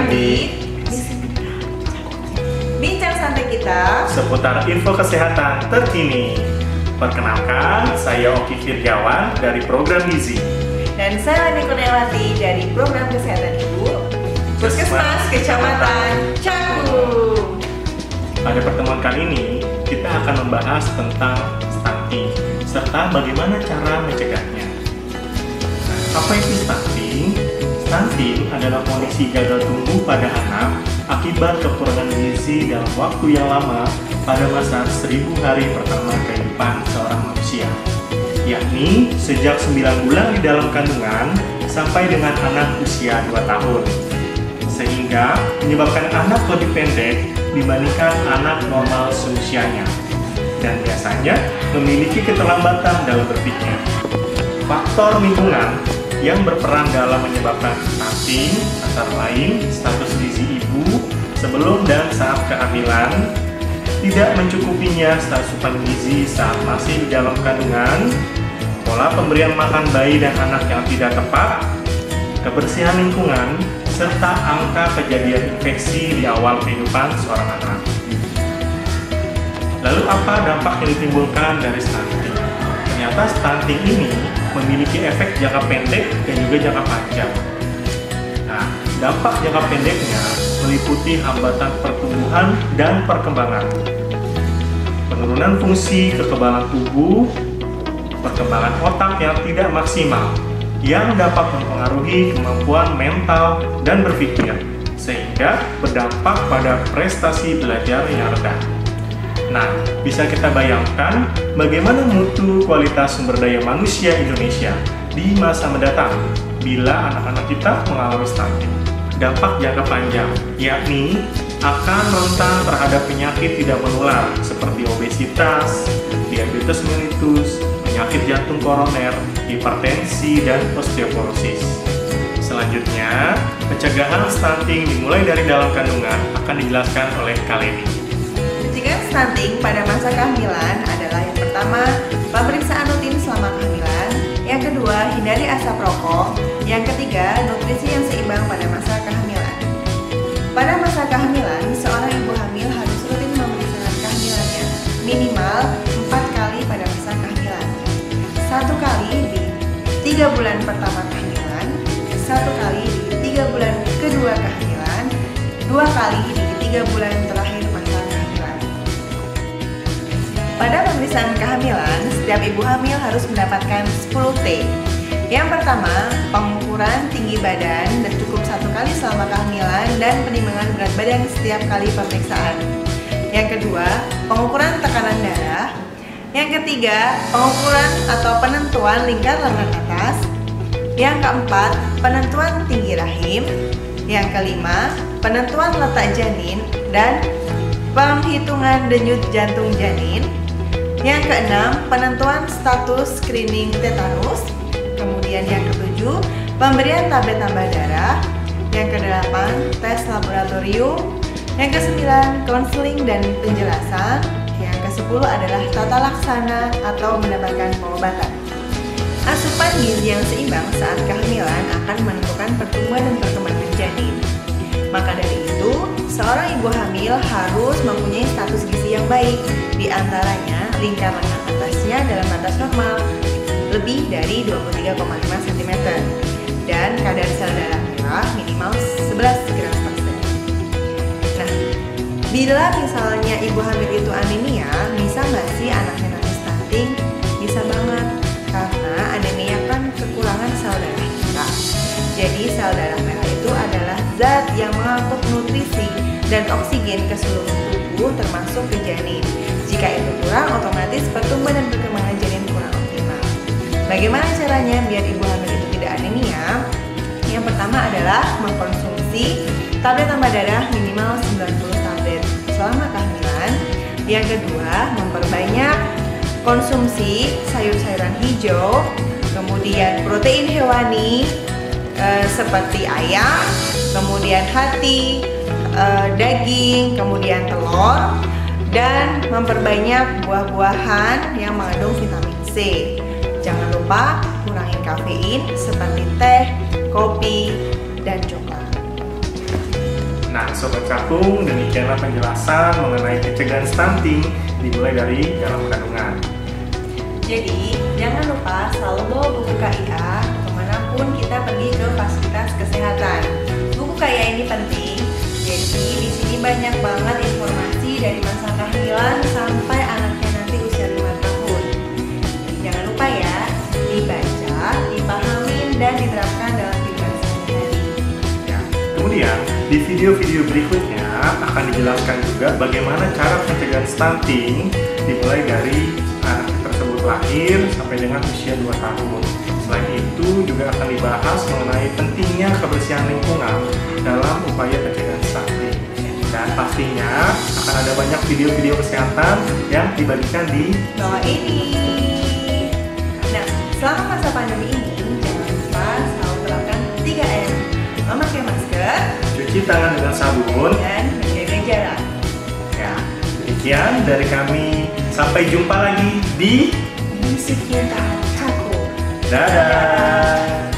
datang di Bincang Santai kita seputar info kesehatan terkini. Perkenalkan, saya Oki Firjawan dari program Gizi. dan saya Leni Kurniawati dari program Kesehatan Ibu Puskesmas Kecamatan Cakung. Pada pertemuan kali ini, kita akan membahas tentang stunting serta bagaimana cara mencegahnya. Apa itu stunting? Stunting adalah kondisi gagal tumbuh pada anak akibat kekurangan gizi dalam waktu yang lama pada masa 1000 hari pertama kehidupan seorang manusia, yakni sejak 9 bulan di dalam kandungan sampai dengan anak usia 2 tahun, sehingga menyebabkan anak lebih pendek dibandingkan anak normal seusianya dan biasanya memiliki keterlambatan dalam berpikir. Faktor lingkungan yang berperan dalam menyebabkan stunting antara lain status gizi ibu sebelum dan saat kehamilan, tidak mencukupinya asupan gizi saat masih di dalam kandungan, pola pemberian makan bayi dan anak yang tidak tepat, kebersihan lingkungan, serta angka kejadian infeksi di awal kehidupan seorang anak. Lalu apa dampak yang ditimbulkan dari stunting? Ternyata stunting ini memiliki efek jangka pendek dan juga jangka panjang. Nah, dampak jangka pendeknya meliputi hambatan pertumbuhan dan perkembangan, penurunan fungsi kekebalan tubuh, perkembangan otak yang tidak maksimal, yang dapat mempengaruhi kemampuan mental dan berpikir, sehingga berdampak pada prestasi belajar yang rendah. Nah, bisa kita bayangkan bagaimana mutu kualitas sumber daya manusia Indonesia di masa mendatang bila anak-anak kita mengalami stunting. Dampak jangka panjang, yakni akan rentan terhadap penyakit tidak menular seperti obesitas, diabetes mellitus, penyakit jantung koroner, hipertensi, dan osteoporosis. Selanjutnya, pencegahan stunting dimulai dari dalam kandungan akan dijelaskan oleh Kaleni. Pencegahan stunting pada masa kehamilan adalah yang pertama, pemeriksaan rutin selama kehamilan. Yang kedua, hindari asap rokok. Yang ketiga, nutrisi yang seimbang pada masa kehamilan. Pada masa kehamilan, seorang ibu hamil harus rutin memeriksakan kehamilannya minimal 4 kali pada masa kehamilan. 1 kali di 3 bulan pertama kehamilan, 1 kali di 3 bulan kedua kehamilan, 2 kali di 3 bulan terakhir masa kehamilan. Pada pemeriksaan kehamilan, setiap ibu hamil harus mendapatkan 10T. Yang pertama, pengukuran tinggi badan dan cukup 1 kali selama kehamilan dan penimbangan berat badan setiap kali pemeriksaan. Yang kedua, pengukuran tekanan darah. Yang ketiga, pengukuran atau penentuan lingkar lengan atas. Yang keempat, penentuan tinggi rahim. Yang kelima, penentuan letak janin dan penghitungan denyut jantung janin. Yang keenam, penentuan status screening tetanus. Kemudian yang ketujuh, pemberian tablet tambah darah. Yang kedelapan, tes laboratorium. Yang kesembilan, konseling dan penjelasan. Yang ke-10 adalah tata laksana atau mendapatkan pengobatan. Asupan gizi yang seimbang saat kehamilan akan menentukan pertumbuhan dan perkembangan janin. Maka dari itu, seorang ibu hamil harus mempunyai status gizi yang baik. Di antaranya, lingkar lengan atasnya dalam batas normal, lebih dari 23,5 cm, dan kadar sel darah merah minimal 11 gram per sel. Nah, bila misalnya ibu hamil itu anemia, bisa nggak sih anaknya nanti stunting? Bisa banget, karena anemia kan kekurangan sel darah merah. Jadi sel darah merah itu adalah zat yang mengangkut nutrisi dan oksigen ke seluruh tubuh termasuk ke janin. Jika itu kurang, otomatis pertumbuhan dan perkembangan janin kurang optimal. Bagaimana caranya biar ibu hamil itu tidak anemia? Yang pertama adalah mengkonsumsi tablet tambah darah minimal 90 tablet selama kehamilan. Yang kedua, memperbanyak konsumsi sayur-sayuran hijau, kemudian protein hewani seperti ayam, kemudian hati, daging, kemudian telur, dan memperbanyak buah-buahan yang mengandung vitamin C. Jangan lupa kurangin kafein seperti teh, kopi, dan coklat. Nah, Sobat Capung, demikianlah penjelasan mengenai pencegahan stunting dimulai dari dalam kandungan. Jadi, jangan lupa selalu bawa buku KIA kemanapun kita pergi ke fasilitas kesehatan. Buku KIA ini penting, jadi di sini banyak banget informasi dari masa kehamilan sampai anaknya nanti usia 5 tahun. Jangan lupa ya, dibaca, dipahamin, dan diterapkan dalam kehidupan sehari-hari. Ya. Kemudian, di video-video berikutnya akan dijelaskan juga bagaimana cara pencegahan stunting dimulai dari anak tersebut lahir sampai dengan usia 2 tahun. Selain itu juga akan dibahas mengenai pentingnya kebersihan lingkungan dalam upaya pencegahan stunting. Dan pastinya akan ada banyak video-video kesehatan yang dibagikan di bawah ini. Nah, selama masa pandemi ini, jangan lupa selalu terapkan 3M. Memakai masker, cuci tangan dengan sabun, dan menjaga jarak. ya. Demikian dari kami. Sampai jumpa lagi di Musik Cinta Caku. Dadah.